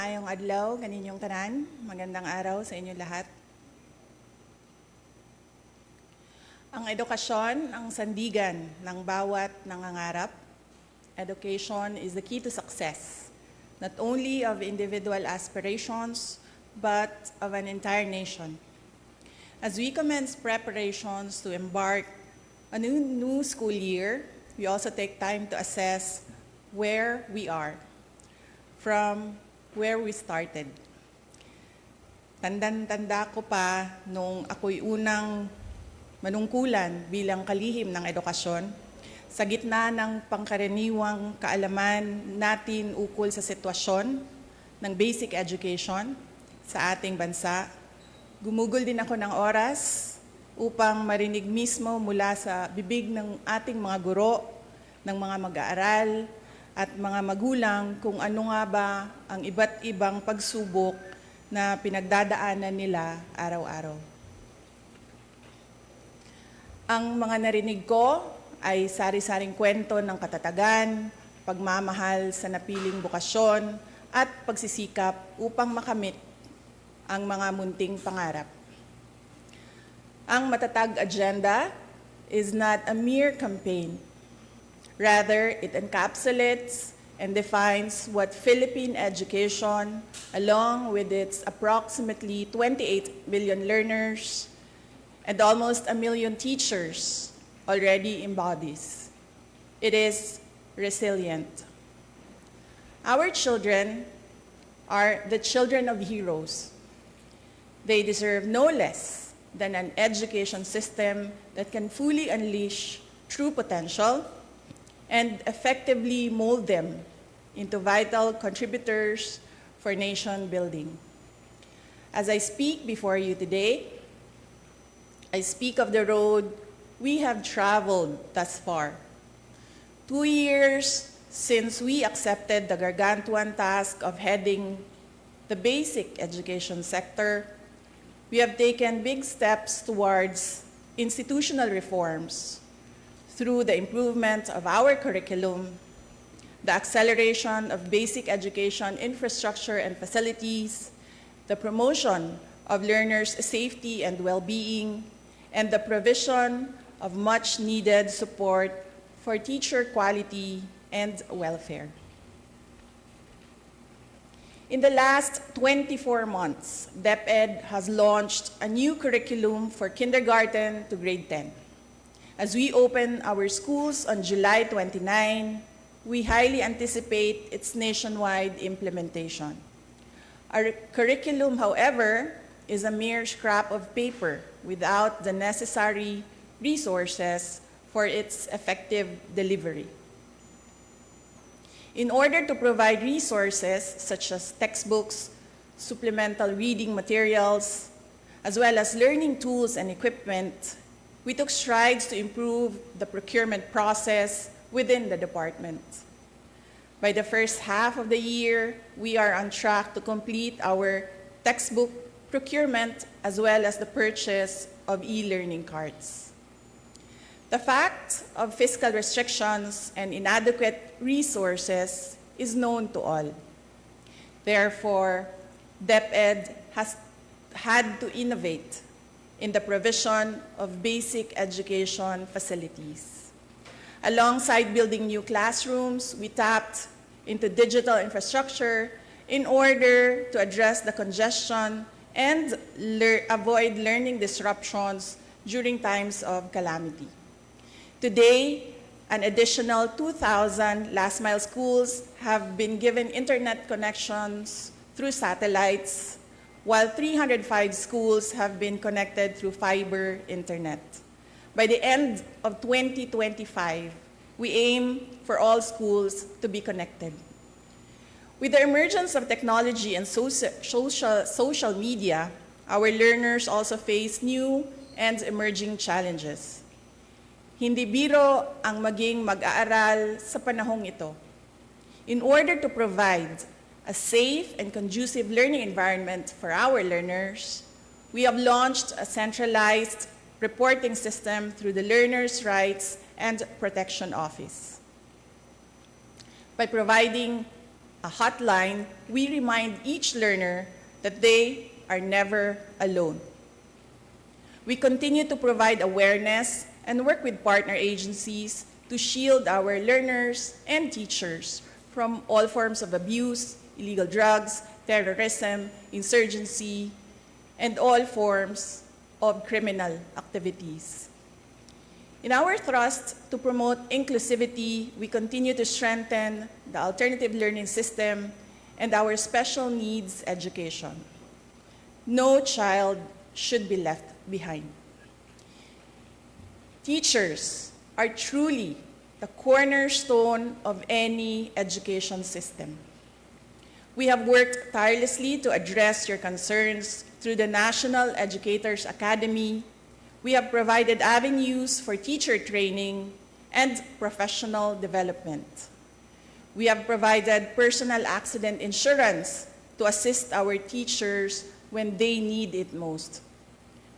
Ayong adlaw, kaninyong tanan. Magandang araw sa inyo lahat. Ang edukasyon ang sandigan ng bawat nangangarap. Education is the key to success, not only of individual aspirations, but of an entire nation. As we commence preparations to embark on a new school year, we also take time to assess where we are from where we started. Tanda ko pa nung ako'y unang manungkulan bilang kalihim ng edukasyon, sa gitna ng pangkaraniwang kaalaman natin ukol sa sitwasyon ng basic education sa ating bansa, gumugol din ako ng oras upang marinig mismo mula sa bibig ng ating mga guro, ng mga mag-aaral, at mga magulang kung ano nga ba ang iba't ibang pagsubok na pinagdadaanan nila araw-araw. Ang mga narinig ko ay sari-saring kwento ng katatagan, pagmamahal sa napiling bukasyon, at pagsisikap upang makamit ang mga munting pangarap. Ang matatag agenda is not a mere campaign. Rather, it encapsulates and defines what Philippine education, along with its approximately 28 million learners and almost 1 million teachers, already embodies. It is resilient. Our children are the children of heroes. They deserve no less than an education system that can fully unleash true potential and effectively mold them into vital contributors for nation building. As I speak before you today, I speak of the road we have traveled thus far. 2 years since we accepted the gargantuan task of heading the basic education sector, we have taken big steps towards institutional reforms through the improvement of our curriculum, the acceleration of basic education infrastructure and facilities, the promotion of learners' safety and well-being, and the provision of much-needed support for teacher quality and welfare. In the last 24 months, DepEd has launched a new curriculum for kindergarten to grade 10. As we open our schools on July 29, we highly anticipate its nationwide implementation. Our curriculum, however, is a mere scrap of paper without the necessary resources for its effective delivery. In order to provide resources such as textbooks, supplemental reading materials, as well as learning tools and equipment, we took strides to improve the procurement process within the department. By the first half of the year, we are on track to complete our textbook procurement as well as the purchase of e-learning cards. The fact of fiscal restrictions and inadequate resources is known to all. Therefore, DepEd has had to innovate in the provision of basic education facilities. Alongside building new classrooms, we tapped into digital infrastructure in order to address the congestion and avoid learning disruptions during times of calamity. Today, an additional 2,000 last-mile schools have been given internet connections through satellites, while 305 schools have been connected through fiber internet. By the end of 2025, we aim for all schools to be connected. With the emergence of technology and social media, our learners also face new and emerging challenges. Hindi biro ang maging mag-aaral sa panahong ito. In order to provide a safe and conducive learning environment for our learners, we have launched a centralized reporting system through the Learners' Rights and Protection Office. By providing a hotline, we remind each learner that they are never alone. We continue to provide awareness and work with partner agencies to shield our learners and teachers from all forms of abuse, illegal drugs, terrorism, insurgency, and all forms of criminal activities. In our thrust to promote inclusivity, we continue to strengthen the alternative learning system and our special needs education. No child should be left behind. Teachers are truly the cornerstone of any education system. We have worked tirelessly to address your concerns through the National Educators Academy. We have provided avenues for teacher training and professional development. We have provided personal accident insurance to assist our teachers when they need it most.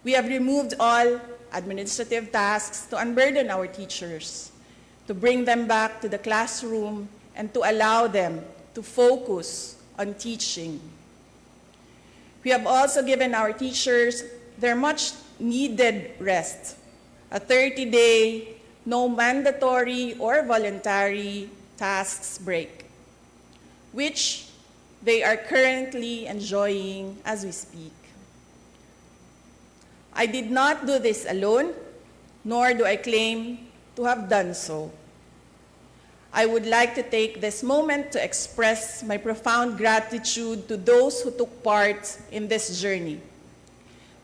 We have removed all administrative tasks to unburden our teachers, to bring them back to the classroom, and to allow them to focus on teaching. We have also given our teachers their much needed rest, a 30-day, no mandatory or voluntary tasks break, which they are currently enjoying as we speak. I did not do this alone, nor do I claim to have done so. I would like to take this moment to express my profound gratitude to those who took part in this journey.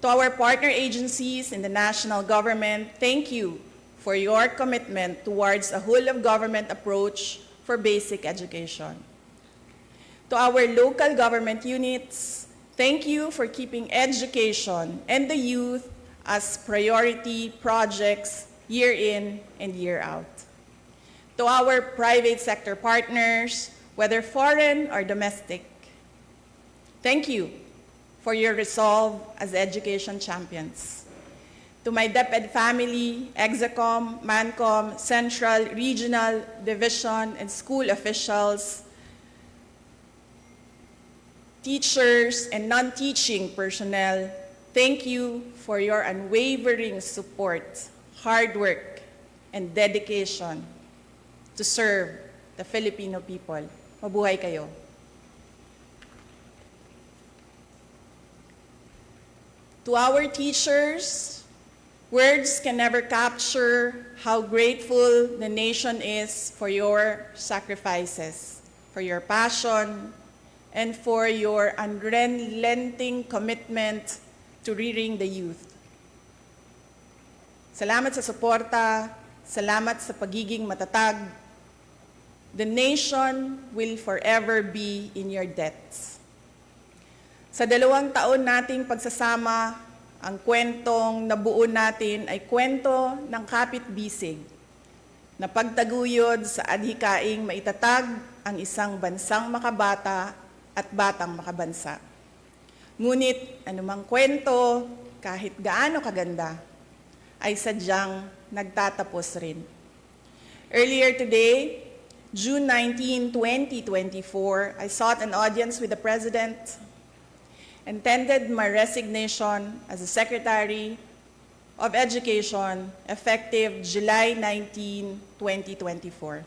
To our partner agencies in the national government, thank you for your commitment towards a whole-of-government approach for basic education. To our local government units, thank you for keeping education and the youth as priority projects year in and year out. To our private sector partners, whether foreign or domestic, thank you for your resolve as education champions. To my DepEd family, Execom, Mancom, Central, Regional, Division, and school officials, teachers, and non-teaching personnel, thank you for your unwavering support, hard work, and dedication to serve the Filipino people. Mabuhay kayo. To our teachers, words can never capture how grateful the nation is for your sacrifices, for your passion, and for your unrelenting commitment to rearing the youth. Salamat sa suporta, salamat sa pagiging matatag. The nation will forever be in your debts. Sa 2 taon nating pagsasama, ang kwentong nabuo natin ay kwento ng kapit-bisig na pagtaguyod sa adhikaing maitatag ang isang bansang makabata at batang makabansa. Ngunit anumang kwento, kahit gaano kaganda, ay sadyang nagtatapos rin. Earlier today, June 19, 2024, I sought an audience with the President and tendered my resignation as the Secretary of Education effective July 19, 2024.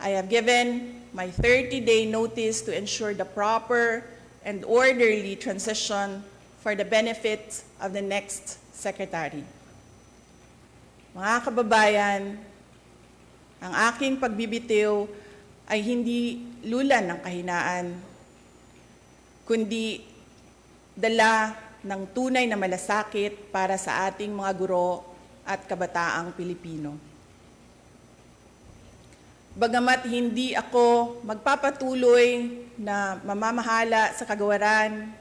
I have given my 30-day notice to ensure the proper and orderly transition for the benefit of the next Secretary. Mga kababayan, ang aking pagbibitiw ay hindi lulan ng kahinaan, kundi dala ng tunay na malasakit para sa ating mga guro at kabataang Pilipino. Bagamat hindi ako magpapatuloy na mamamahala sa kagawaran,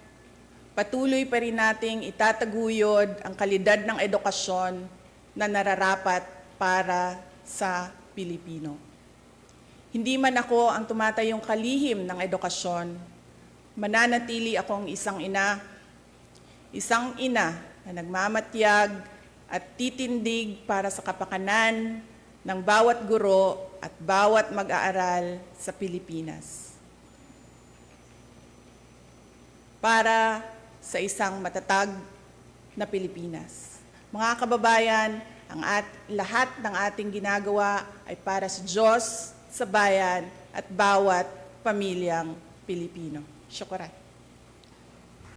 patuloy pa rin nating itataguyod ang kalidad ng edukasyon na nararapat para sa Pilipino. Hindi man ako ang tumatayong kalihim ng edukasyon, mananatili akong isang ina na nagmamatyag at titindig para sa kapakanan ng bawat guro at bawat mag-aaral sa Pilipinas. para sa isang matatag na Pilipinas. Mga kababayan, lahat ng ating ginagawa ay para sa Diyos, sa bayan, at bawat pamilyang Pilipino. Syukuran.